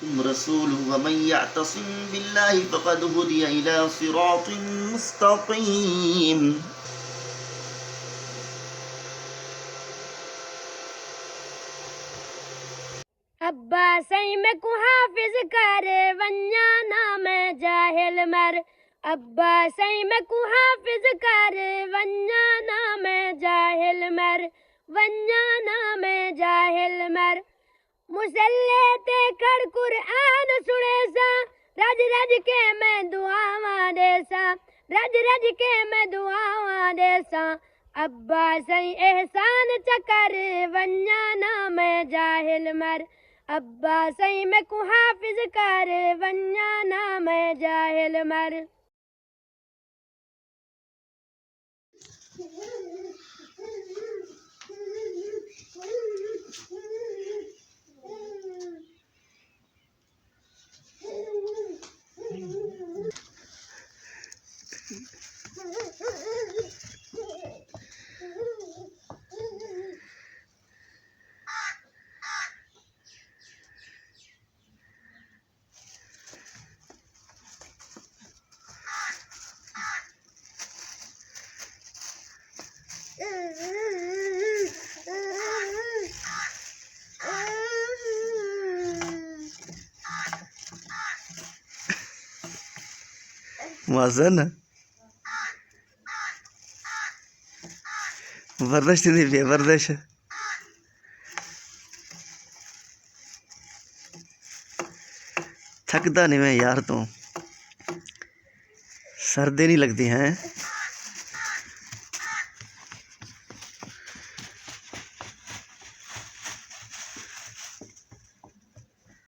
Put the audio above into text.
रसूल वमन यअतसिम बिल्लाहि फ़क़द हुदिया इला सिरातिन मुस्तक़ीम। अब्बा सही में को हाफिज करे वन्या नाम जाहिल मर। अब्बा सही में को हाफिज करे वन्या नाम जाहिल मर। वन्या नाम जाहिल मर। मुसल्ले ते खड़ कुरआन सुने सा रज रज के मैं दुआवां दे सा। रज रज के मैं दुआवां दे सा। अब्बा सही एहसान चकर वन्या नाम जाहिल मर। अब्बा सही में को हाफिज कर वन्या नाम जाहिल मर। मुअज़्ज़िन वर्जिश थी पई वर्जिश। थकदा नहीं मैं यार, तू सर्दी नहीं लगती हैं।